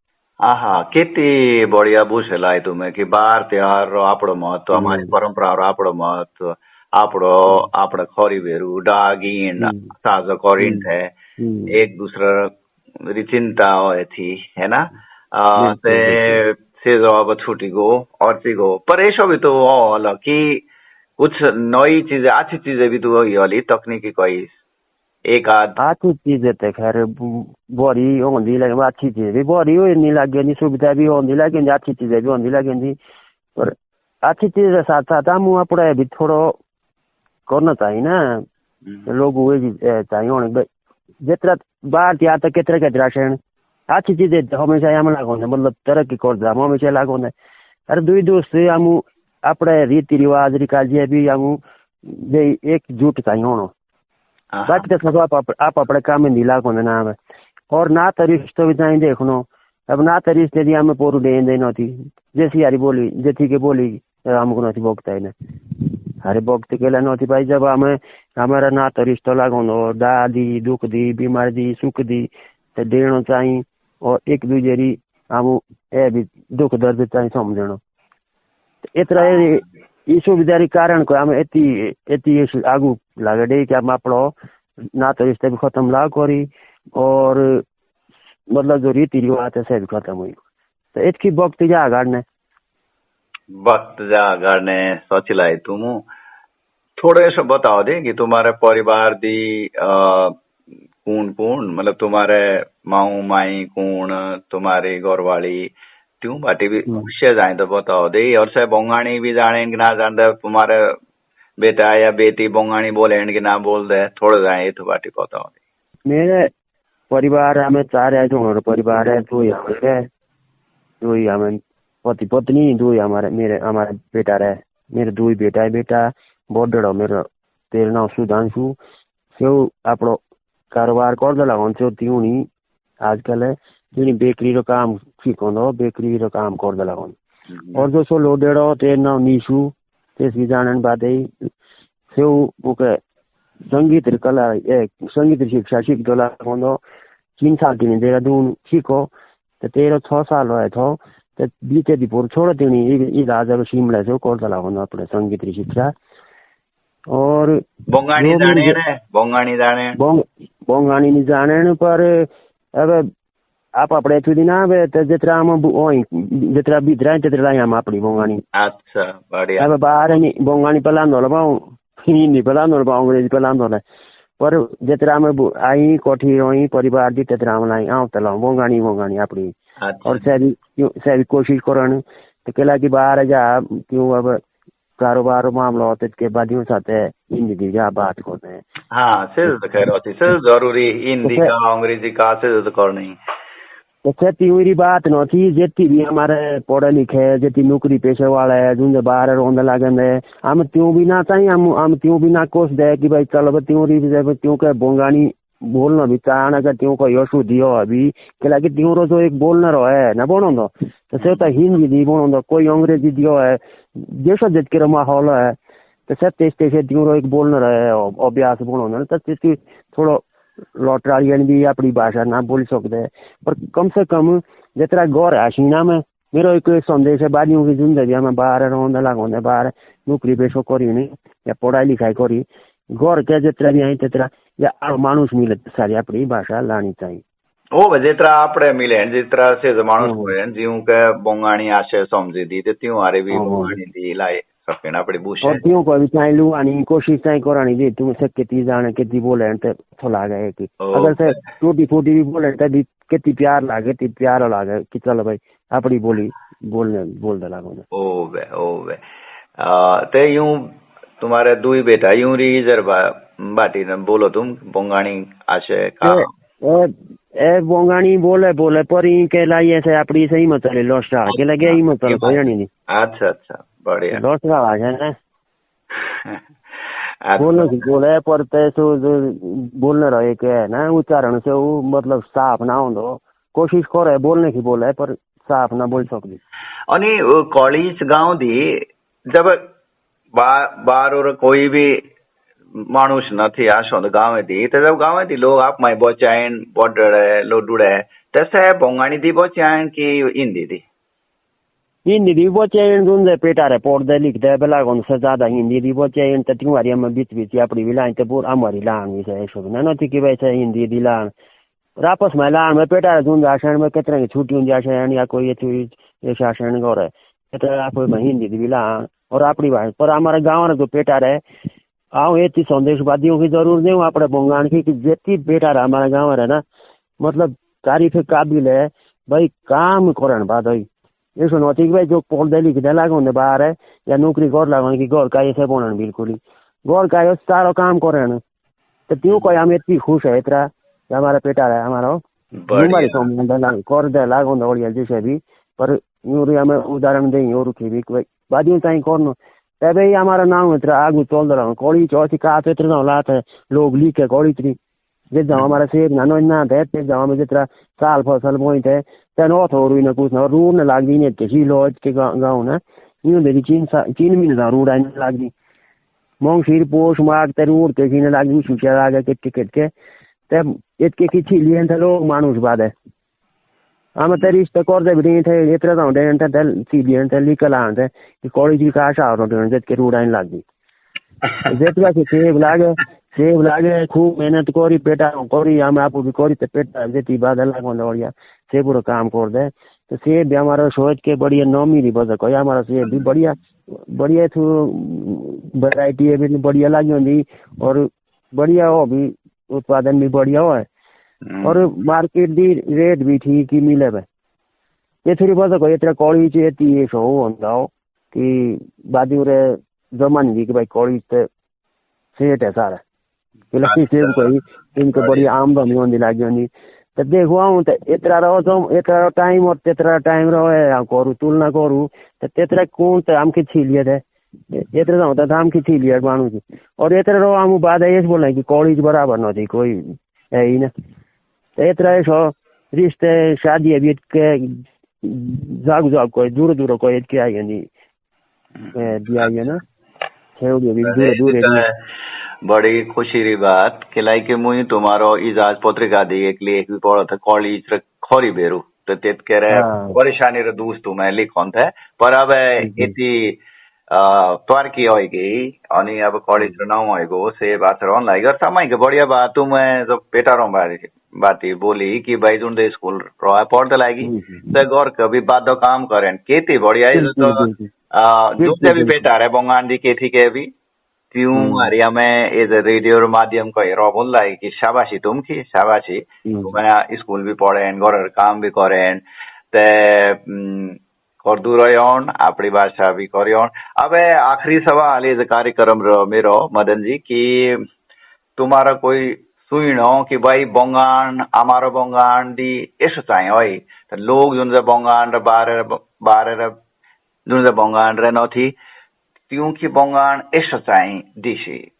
आहा केती बढ़िया बुझेलाई तुम्हें कि बार त्योहार आपड़ो महत्व हमारी परंपरा आपड़ो महत्व आपड़ा खरी भेरू डागिन साझो करिन थे एक दूसरा चिंता थी है ना से जो अब छूटी गो और सी गो पर ऐसा भी तो हल कि कुछ नई चीजें अच्छी चीजें भी तो हली तकनीकी कोई एक आध अच्छी चीजें थे खैर बड़ी होंगी लेकिन अच्छी चीजें भी बड़ी हो नहीं लगे सुविधा भी होंगी लेकिन अच्छी चीजें भी होंगी लेकिन पर अच्छी चीज के साथ साथ हम अपने भी थोड़ा करना चाहिए ना लोग वही चाहिए होने जितना बाहर त्या तक कितने शहर अच्छी चीजें हमेशा हम लागू मतलब तरक्की कर हमेशा लागू अरे दुई दोस्त हम अपने रीति रिवाज रिकाज भी हम एकजुट चाहिए होना बाकी तो सब आप अपने काम में नीला को ना हमें और ना तो रिश्तो भी चाहिए देखनो अब ना तो रिश्ते दी हमें पोरू दे नथी जैसी यारी बोली जेठी के बोली हमको नथी बोकता है ना अरे बोकत के लिए नथी भाई जब हमें हमारा ना तो रिश्तो लागो दादी दुख दी बीमारी दी सुख दी तो देना चाहिए और एक दूसरी हम ए भी दुख दर्द चाहिए समझना इतना ई सुविधारी कारण को आम एती आगू लागे दे कि आम आपड़ो नातो रिश्ते भी खत्म ला करी और मतलब जो रीति रिवाज है से भी खत्म हुई तो इतकी वक्त जा आगाड़ने वक्त जा गाने सोचिलाई तुम थोड़े से बताओ दे कि तुम्हारे परिवार दी कौन कौन मतलब तुम्हारे माऊ माई कौन तुम्हारी घरवाली त्यों बाटी भी उससे जाए तो बताओ दे और से बंगाणी भी जाने कि ना जानते तुम्हारे बेटा या बेटी बंगाणी बोले कि ना बोल दे थोड़े जाए तो बाटी बताओ दे। मेरे परिवार हमें 4 है जो हमारा परिवार है 2 ही हमें पति पत्नी 2 ही हमारे बेटा रहे मेरे 2 ही बेटा है बेटा बहुत बड़ा मेरा तेरा नाम सुधांशु से आपड़ो कारोबार कर दे लगन से त्यों नहीं आजकल है जो बेकरी रो काम सीखो बेकरी रो काम कर दे लगन और जो सो लोडेड़ो तेरा नाम नीशु तेस भी जानन बात है से ओके संगीत कला संगीत शिक्षा सीख दो लगन 3 साल की देहरादून सीखो तो तेरा 6 साल है तो बीते दी पूर छोड़ देनी ये राजा शिमला से कर दे लगन अपने संगीत शिक्षा और बंगाणी जाने रे बंगाणी जाने बंगाणी नहीं जाने पर अब आप अपने थी ना अब जितना हम जितना भीतर जितना हम अपनी बंगाणी अच्छा बढ़िया अब बाहर नहीं बंगाणी पलांदो लबाऊ हिंदी पलांदो लबाऊ अंग्रेजी पलांदो ले पर जितना हम आई कोठी रोई परिवार दी जितना हम लाई आउ तला बंगाणी अपनी और सही कोशिश करन तो केला की बाहर जा क्यों अब कारोबार मामला होते के बाद यूं साथ हिंदी दी जा बात करते हैं हाँ सिर्फ तो खैर होती सिर्फ जरूरी हिंदी का अंग्रेजी का सिर्फ तो कर नहीं तो खेती हुई बात न थी जितनी भी हमारे पढ़े लिखे जितनी नौकरी पेशे वाला है जो बाहर रोंद लागे में हम त्यों भी ना चाहिए हम त्यों भी ना कोस दे कि भाई चलो त्यों के बंगाणी बोलना भी चाहना का त्यों को यशु दियो अभी के लगे त्यों रो जो एक बोलना रो है ना बोलो तो से तो हिंदी दी बोलो कोई अंग्रेजी दियो है जैसा जित के माहौल है तो सब तेज त्यों रो एक बोलना रहे अभ्यास बोलो तो थोड़ा लौटराड़ियन भी अपनी भाषा ना बोल सकते पर कम से कम जितना गौर हसीना में मेरो एक संदेश है बादियों की जिंदगी में बाहर रोंद लागोंदे बाहर नौकरी पेशो करी नहीं या पढ़ाई लिखाई करी गौर के जितना भी आई तितना या मानुष मिले सारी अपनी भाषा लानी चाहिए ओ जितना आपड़े मिले जितना से मानुष मिले जीव के बंगाणी आशय समझी दी तो त्यों हारे भी बंगाणी दी लाए सकेना अपनी बुशे और त्यों को भी चाहे लू आनी कोशिश चाहे करानी दी तुम से कितनी जाने कितनी बोले तो तो लागे कि अगर से टूटी फूटी भी बोले तो कितनी प्यार लागे कि चलो भाई अपनी बोल दे लागो ओ वे ते यूं तुम्हारे 2 बेटा यूं रीजर बाटी ने बोलो तुम बंगाणी आशय का ए बंगाणी बोले पर के लाई ऐसे अपनी सही मत चले लोस्टा के लगे ही मत चले कोई नहीं अच्छा बढ़िया लोस्टा आ है ना बोले पर तो बोलने रहे के है ना उच्चारण से वो मतलब साफ ना हो कोशिश करे बोलने की बोले पर साफ ना बोल सकती अनि कॉलेज गांव दी जब बार और कोई भी मानुष નથી આશો તો ગામેથી તો ગામેથી લોક આપ માં બચાયન બોર્ડર લોડુડે તસે બોંગાણી થી બચાયન કે हिंदी थी हिंदी दी बचायन गुंजे पेटारे पढ़दे लिखदे बेला गन से ज्यादा हिंदी दी बचायन त तिवारी में बीच अपनी विलाइन ते पूर हमारी लांग से ऐसो ना नथी कि भाई से हिंदी दी लांग रापस में लांग में पेटारे जुन आसन में कितने की छुट्टी हुई आसन या कोई ये शासन करे तो आप में हिंदी दी लांग और अपनी भाषा पर हमारे गांव रे जो पेटारे आओ ये संदेशवादियों की जरूर नहीं अपने बंगाल की जितनी बेटा रहा हमारे गाँव है ना मतलब तारीफ काबिल है भाई काम करन बाद ऐसा नहीं भाई जो पढ़ते लिखते लागो बाहर है या नौकरी कर लागो कि घर का ऐसे बोलन बिल्कुल ही घर का सारो काम करे तो त्यों कोई हम इतनी खुश है इतना हमारा बेटा है हमारा कर दे लागो ओडिया जैसे भी पर यूँ हमें उदाहरण दें और भी बादियों चाहिए करना तब ही हमारा नाम इतना आगू चल रहा हूँ कौड़ी चौथी का इतना लात है लोग लिखे कौड़ी इतनी जिस जाओ हमारा सेब ना थे ते जाओ में जितना साल फसल बोई थे तेन थोड़ी ना कुछ ना रूड ने लाग दी नहीं सी लो के गाँव ना यूँ मेरी 3 महीने रूड आने लाग दी मंगशीर पोष माग ते रूड के सीने लाग दी सूचा लागे के टिकट के तब इतके किसी लिए लोग मानुष बाद है आमा त रिस त गर्दै पनि थे यत्र त हुँदैन त सिबिएन त लिकला हुन्छ कि कॉलेज की काशा हो रहे हैं के उड़ाइन लगी जेतवा के सेब लागे खूब मेहनत करी पेटा करी हम आप भी करी तो पेटा जेती बाधा लागो बढ़िया से पूरा काम कर दे तो सेब भी हमारा सोच के बढ़िया नमी नहीं बजा कोई हमारा सेब भी बढ़िया बढ़िया थू वैरायटी है भी बढ़िया लगी होंगी और बढ़िया हो भी उत्पादन भी बढ़िया हो और मार्केट दी रेट भी ठीक ही मिले भाई ये थोड़ी बजा कोई इतना कॉलेज ये ये सो होता हो कि बादी उरे जमान की भाई कॉलेज ते सेट है सारा कि सेब कोई इनको बड़ी आमदनी होने लगी होनी तो देखो आऊँ तो इतना रहो तो इतना टाइम और तेतरा टाइम रहो करूँ तुलना करूँ तो तेतरा कौन तो आम की छीलिए थे इतना होता था आम की छीलिए मानू की और इतना रहो आम बाद ये बोला कि कॉलेज बराबर न थी कोई है ही ना तो इतना ऐसा रिश्ते शादी अभी के जाग जाग कोई दूर दूर कोई क्या आई नहीं दिया गया ना दूर दूर बड़ी खुशी री बात कि लाइक मुई तुम्हारो इजाज पत्रिका दी एक लेख भी पढ़ो था कॉलेज रे खरी बेरू तो तेत के रे परेशानी रे दूस तू मैं लिखोन थे पर अब इति त्वार की होगी अनि अब कॉलेज रे नाउ होगो से बात रन लाइक और समय के बढ़िया बात तू मैं जब पेटा रो बाती बोली कि भाई जुन दे स्कूल रो पढ़ते लागी तो घर कभी बाद काम करें केती बढ़िया तो जो भी पेटा रे बंगान दी केथी के भी क्यों हरिया में एज ए रेडियो माध्यम को हेरो बोल रहा है कि शाबाशी तुम की शाबाशी तुम्हें स्कूल भी पढ़े घर काम भी करें ते और दूर अपनी भाषा भी करियन अब आखिरी सवाल ये कार्यक्रम रो मेरो मदन जी कि तुम्हारा कोई सुनो कि भाई बंगान हमारो बंगान दी ऐसा चाहिए भाई तो लोग जो बंगान रे बारे बारे जो बंगान रे न थी क्योंकि बंगान ऐसा चाहिए दिशी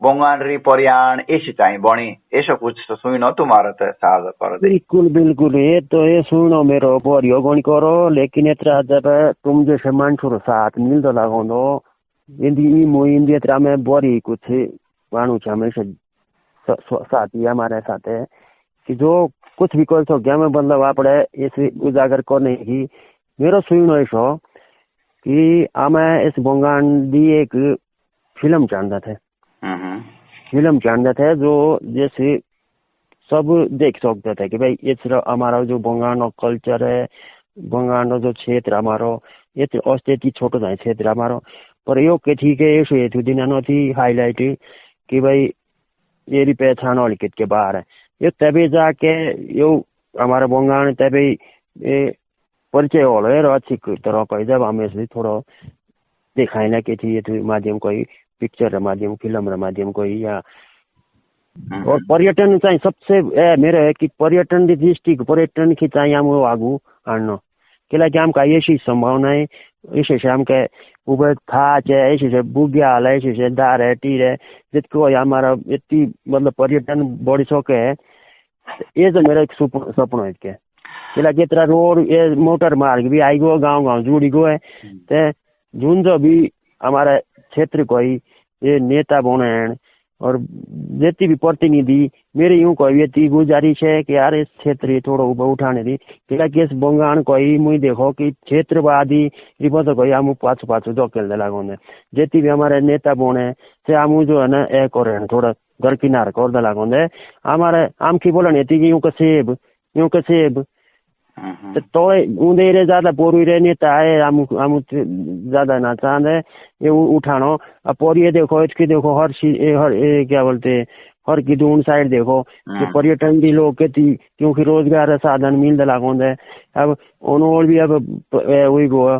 बंगान री परियान ऐसी चाहिए बनी ऐसा कुछ तो सुनो तुम्हारा तो साझा कर दे बिल्कुल बिल्कुल ये तो ये सुनो मेरो परियो गण करो लेकिन इतना जब तुम जैसे मानसुर साथ मिल तो लगो दो इंदी मोई इंदी इतना में बड़ी कुछ मानू हमेशा साथी हमारे साथ है कि जो कुछ भी कर सो क्या में मतलब आप ऐसे उजागर करने की मेरो सुनो ऐसा कि हमें इस बंगान दी एक फिल्म जानता थे जो जैसे सब देख सकते थे कि भाई इस हमारा जो बंगान कल्चर है बंगान जो क्षेत्र हमारो ये अस्तित्व छोटो था क्षेत्र हमारो पर यो के ठीक है ये हेतु दिन नथी हाईलाइट कि भाई ये पहचान अलिकत के बाहर है यो तभी जाके यो हमारा बंगान तभी परिचय हो र अच्छी तरह कही जब हम इसलिए थोड़ा दिखाएना के थी माध्यम कोई पिक्चर माध्यम फिल्म माध्यम कोई या और पर्यटन चाहिए सबसे मेरे है कि पर्यटन डिस्ट्रिक्ट पर्यटन की चाहिए हम आगू आना के हम का ऐसी संभावना है ऐसे से हम के ऊपर थाच है ऐसे से बुग्या हाल है ऐसे से दार है टीर है जिसको हमारा इतनी मतलब पर्यटन बढ़ सके है ये जो मेरा एक सपना है क्या कितना रोड ये मोटर मार्ग भी आई गो गांव जुड़ी गो है ते जुन जो भी हमारा क्षेत्र कोई ये नेता बने और जितनी भी प्रतिनिधि मेरे यूं कोई ये गुजारिश है कि यार इस क्षेत्र थोड़ा ऊपर उठाने दी कि इस बंगान कोई मुझे देखो कि क्षेत्रवादी रिपोर्ट तो कोई हम पाछू जो खेलने लगो जितनी भी हमारे नेता बने से हम जो है ना ए करे थोड़ा घर किनार कर लगो हमारे आम की बोला यूं का सेब तो उन्हें ज्यादा पोरू रे नेता है हम ज्यादा ना चाहते ये उठानो अब और ये देखो इसकी देखो हर क्या बोलते हर की दून साइड देखो कि पर्यटन भी लोग के क्योंकि रोजगार साधन मिल लागो अब उन्होंने भी अब वही गो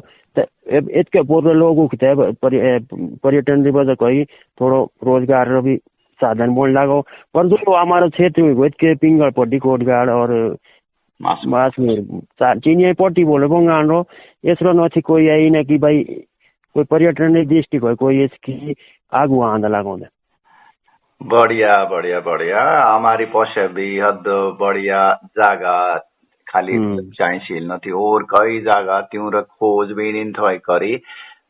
इसके पूर्व लोगों की पर्यटन की वजह कोई थोड़ा रोजगार भी साधन बोल लागो पर जो हमारा क्षेत्र में इसके पिंगल पट्टी कोटगाड़ और चिनिया पट्टी बोले बंगान रो यसरो नथी कोई आई ना कि भाई कोई पर्यटन डिस्ट्रिक्ट हो कोई इसकी आगू आंदा लागोंदा बढ़िया बढ़िया बढ़िया हमारी पशे भी हद बढ़िया जागा खाली चाहिए नथी और कई जागा त्यों खोज भी नहीं थोड़ी करी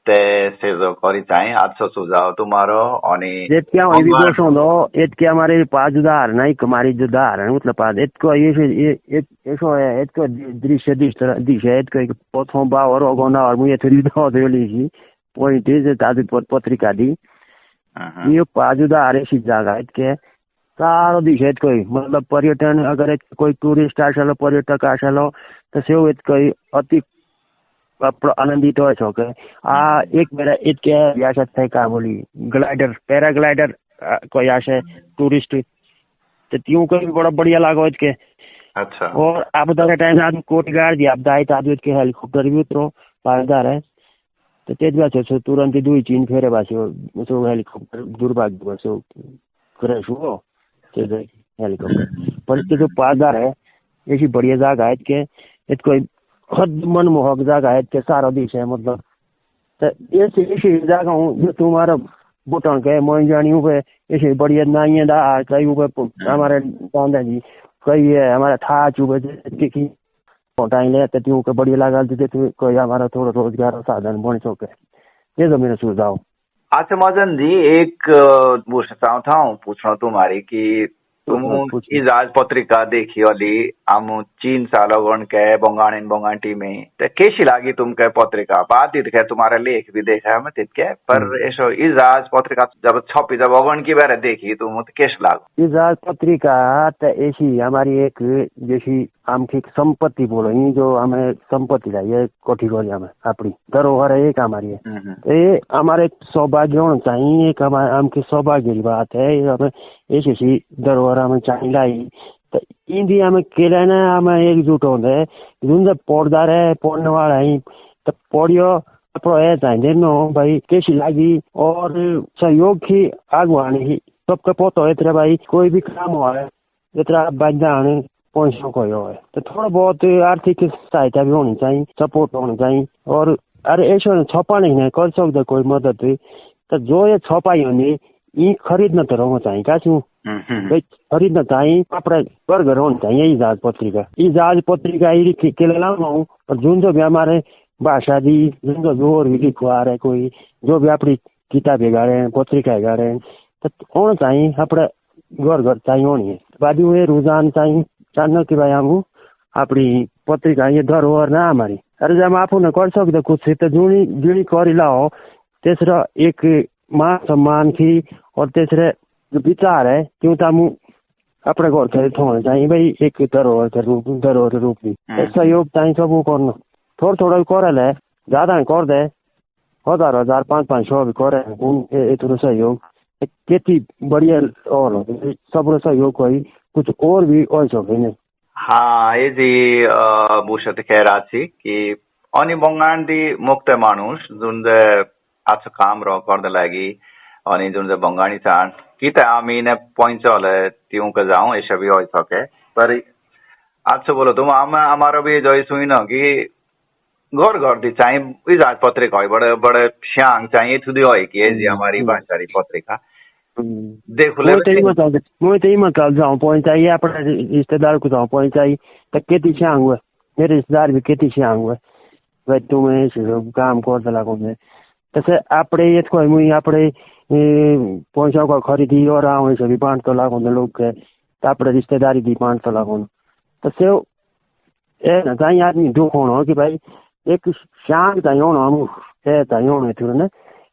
सेजो करी चाहिँ आजको सुझाव तुम्हारो अनि इतक्या वही गोष्ट होतो इतक्या मारे 5000 नाही कमारी जो 10 मतलब 5 इतको यसो इतको दृश्य दिशा इतको प्रथम बावर अगौना और मुझे थोड़ी दो देली पॉइंट इज ताजी पत्रिका दी यो 5000 ऐसी जगह इतके सारो दिशा इतको मतलब पर्यटन अगर कोई टूरिस्ट आशा पर्यटक आशा तो सेव इतको अति आनंदित हो सके एक मेरा इतके याशा थे का बोली ग्लाइडर पैराग्लाइडर कोई आशा टूरिस्ट तो त्यों को बड़ा बढ़िया लागो इसके। अच्छा। और आपदा के टाइम आदमी कोट गाड़ दिया आपदा आई आदमी के हेलीकॉप्टर भी उतरो 5000 है तो तेज बात है तुरंत ही 2-3 फेरे बासी सो हेलीकॉप्टर दुर्भाग्य बस क्रैश हुआ तेज हेलीकॉप्टर पर जो 5000 है ऐसी बढ़िया जगह है इसके इसको खुद मनमोहक जगह है के सारा देश है मतलब तो ऐसी जगह हूँ जो तुम्हारा बुटन के मोइन जानी पे ऐसे बढ़िया नाइए दा कई ऊपर हमारे दादा जी कई है हमारा था चुबे की टाइम ले तो त्यों के बढ़िया लगा देते कोई हमारा थोड़ा रोजगार साधन बन सके ये तो मेरा सुझाव। अच्छा मदन जी एक पूछना तुम्हारी कि तुम इजाज पत्रिका देखी वाली हम 3 साल अगन के बंगाणी में तो कैसी लगी तुमके पत्रिका बात थे तुम्हारा लेख भी देखा है मैं तितके पर ऐसो इजाज पत्रिका जब छपी जब अगन की बारे देखी तुम तो कैसे लागो इजाज पत्रिका तो ऐसी हमारी एक जैसी आमकी संपत्ति बोलो ये जो हमें संपत्ति है कोठी गोलिया में अपनी धरोहर है एक हमारी है ये हमारे सौभाग्य होना चाहिए एक हमारे आमकी सौभाग्य की बात है हमें ऐसी धरोहर हमें चाहिए तो इंडिया में केलाना हमें एकजुट होते हैं जुन जब पढ़दा रहे पढ़ने वाला है तो पढ़ियो है चाहिए नो भाई कैसी लगी और सहयोग की आगवानी की सबका पता है इतना भाई कोई भी काम हुआ है इतना बाध्य आने पैसों को है तो थोड़ा बहुत आर्थिक सहायता भी होनी चाहिए सपोर्ट होनी चाहिए और अरे ऐसा छपा नहीं है कर सकते कोई मदद तो जो ये छपाई होनी ये खरीदना तो रहना चाहिए क्या छू खरीदना चाहिए अपना घर होना चाहिए इजाज पत्रिका के लाऊं और जुन जो भी हमारे भाषा दी जुन जो भी और भी लिखवा रहे कोई जो भी अपनी किताबें गा रहे हैं पत्रिका गा रहे हैं तो होना चाहिए अपना घर चाहिए होनी है बाद में रुझान चाहिए जानना कि भाई हम अपनी पत्रिका ये धरोहर ना हमारी अरे जब आप उन्हें कर सकते कुछ तो जुड़ी कर लाओ तीसरा एक मान सम्मान की और तीसरे जो विचार है क्यों तो हम अपने घर खरीद होना चाहिए भाई एक धरोहर रूप में सहयोग चाहिए सब करना थोड़ा कर ले ज्यादा कर दे 1000 500 भी करे सहयोग खेती बढ़िया और सब सहयोग कोई कुछ और भी हो सके। हाँ ये जी भूषत कह रहा थी कि अनि बंगाणी मुक्त मानुष जुन आज काम कर लगी अनि जुन बंगाणी चाहन कि आमी ने पहुंचल त्यों के जाऊं ऐसा भी हो सके पर आज बोलो तुम हमारा भी जो सुन कि घर दी चाहिए इजाज पत्रिका बड़े बड़े श्यांग चाहिए थुदी हो कि हमारी भाषा पत्रिका देखो मैं मतलब जाऊँ पहुंचाइए अपने रिश्तेदार को जाऊँ पहुंचाई तो खेती श्यांग हुए मेरे रिश्तेदार भी खेती श्यांग हुए भाई तुम्हें काम कर लगो तसे आपड़े ये कोई मुई आपड़े पैसा का खरीदी और आवे से भी 500 लाख होने लोग के आपड़े रिश्तेदारी भी 500 लाख होने तो से ए ना चाहिए आदमी दुख होना कि भाई एक शांत चाहिए होना हम चाहिए होना थोड़ा ना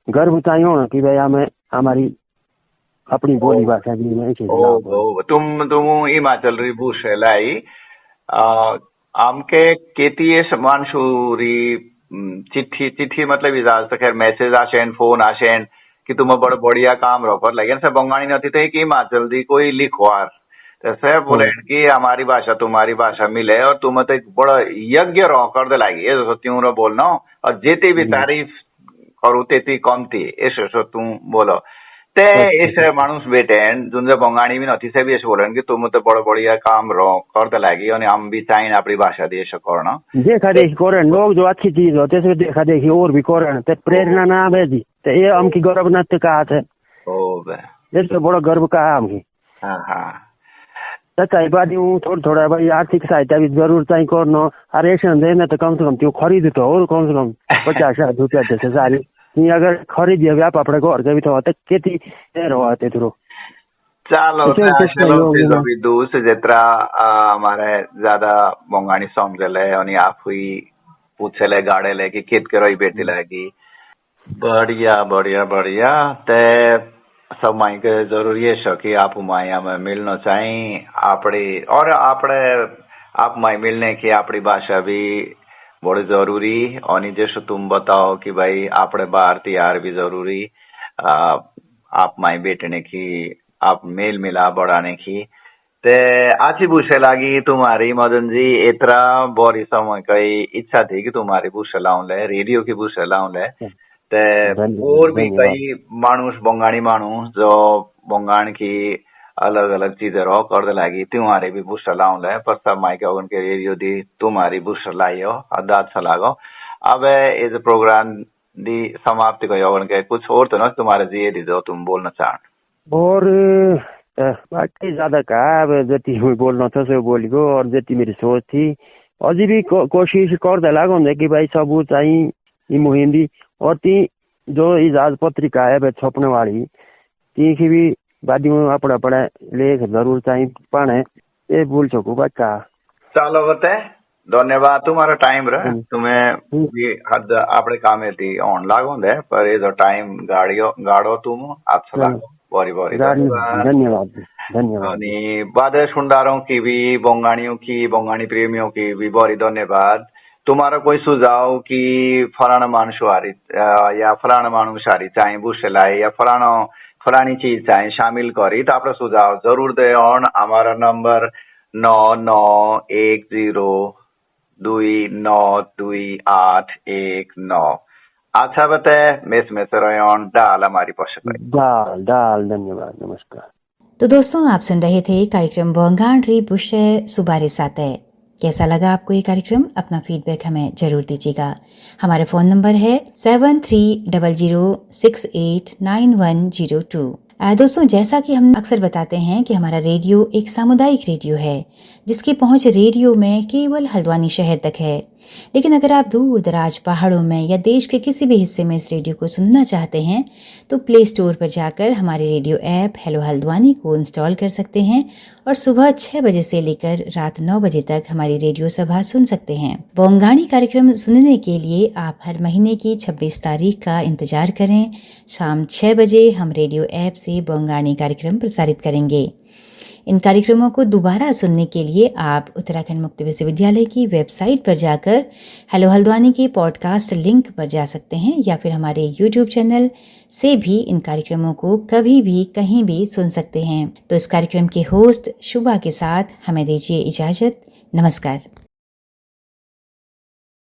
गर्व चाहिए होना कि भाई हमें हमारी अपनी बोली भाषा भी में तुम हिमाचल री भूषे लाई आमके केती मानसूरी चिट्ठी मतलब इजाज तो खैर मैसेज आशेन फोन आशेन कि तुम बड़ा बढ़िया काम रोकर लेकिन से बंगाणी नहीं थे कि हिमाचल दी कोई लिखवार तो बोले कि हमारी भाषा तुम्हारी भाषा मिले और तुम तो एक बड़ा यज्ञ रो कर दे लगी ऐसा त्यों रो बोलना और जेती भी तारीफ करू तेती कम थी ऐसे तुम बोलो ते ऐसे मानुष बेटे जुन बंगाणी भी नहीं से भी ऐसे बोले कि तुम तो बड़ा बढ़िया काम रो कर दे लगी और हम भी चाहिए अपनी भाषा दी ऐसा करना देखा देखी करें लोग जो अच्छी चीज होते हैं देखा देखी और भी करें तो प्रेरणा ना भेजी तो ये हमकी गौरव नृत्य कहा थे ये बड़ा गर्व कहा हमकी चाहिए बात थोड़ा भाई आर्थिक सहायता भी जरूर चाहिए करना अरे ऐसे देना तो कम से कम त्यो खरीद तो और कम से कम 50,000 रुपया जैसे सारी ती अगर खरीदी व्याप આપણે ઘર જેવી થવા તો કેતી રહેવા તેત્રો ચાલો चलो दूस जितना हमारे ज्यादा बोंगानी समझले और आप हुई पूछले गाड़े कि कित के रही बेटी लगी बढ़िया बढ़िया बढ़िया ते सब माई के जरूरी है कि आप माया में मिलना चाहिए आपड़ी और आपड़े आप माई मिलने की आपड़ी भाषा भी बड़ी जरूरी और जैसे तुम बताओ कि भाई आपड़े बाहर तैयार भी जरूरी आप माई बेटने की आप मेल मिला बढ़ाने की ते आची पूछे लगी तुम्हारी मदन जी इतना बड़ी समय कई इच्छा थी कि तुम्हारी पूछे लाऊं ले रेडियो की पूछे लाऊं ले ते और भी कई मानुष बंगाणी मानुष जो बंगाण की अलग अलग चीजें रो कर दे लगी तुम्हारी भी पूछे लाऊं ले पर सब माई के उनके रेडियो दी तुम्हारी पूछे लाई हो अदा अच्छा लागो अब इस प्रोग्राम दी समाप्ति को उनके कुछ और तो ना तुम्हारे जी दी जो तुम बोलना चाह और बाकी ज्यादा कहा अब जति बोल्न छ सो बोलेको और जति मेरी सोच थी अझै भी कोशिश गर्दा लागो कि भाई सब चाहिँ इमो हिंदी और ती जो इजाज पत्रिका है छपने वाली ती की भी बाद में अपना अपना लेख जरूर चाहिए पढ़े ये बोल सको बाका चलो बते धन्यवाद तुम्हारा टाइम रहा तुम्हें भी हद आपने काम है थी ऑन लागो दे पर ये जो टाइम गाड़ो तुम अच्छा लागो बड़ी बड़ी धन्यवाद धन्यवाद अनि बादे सुंदारों की भी बंगाणी प्रेमियों की भी बड़ी धन्यवाद तुम्हारा कोई सुझाव कि फलाना मानुष या फलाना मानुष चाहे बुशेलाई या फलानी चीज चाहे शामिल करी तो आप सुझाव जरूर दे और हमारा नंबर 9910292819 अच्छा बताए मेस में से रहे डाल हमारी पश्चिम डाल धन्यवाद नमस्कार। तो दोस्तों आप सुन रहे थे कार्यक्रम बोंगाण री बुशे सुबारे साते। कैसा लगा आपको ये कार्यक्रम? अपना फीडबैक हमें जरूर दीजिएगा। हमारा फोन नंबर है 7300689102। दोस्तों जैसा कि हम अक्सर बताते हैं कि हमारा रेडियो एक सामुदायिक रेडियो है जिसकी पहुंच रेडियो में केवल हल्द्वानी शहर तक है। लेकिन अगर आप दूर दराज पहाड़ों में या देश के किसी भी हिस्से में इस रेडियो को सुनना चाहते हैं तो प्ले स्टोर पर जाकर हमारे रेडियो ऐप हेलो हल्द्वानी को इंस्टॉल कर सकते हैं और सुबह 6 बजे से लेकर रात 9 बजे तक हमारी रेडियो सभा सुन सकते हैं। बोंगाणी कार्यक्रम सुनने के लिए आप हर महीने की 26 तारीख का इंतजार करें। शाम 6 बजे हम रेडियो ऐप से बोंगाणी कार्यक्रम प्रसारित करेंगे। इन कार्यक्रमों को दोबारा सुनने के लिए आप उत्तराखंड मुक्त विश्वविद्यालय की वेबसाइट पर जाकर हेलो हल्द्वानी के पॉडकास्ट लिंक पर जा सकते हैं या फिर हमारे यूट्यूब चैनल से भी इन कार्यक्रमों को कभी भी कहीं भी सुन सकते हैं। तो इस कार्यक्रम के होस्ट शुभा के साथ हमें दीजिए इजाजत। नमस्कार।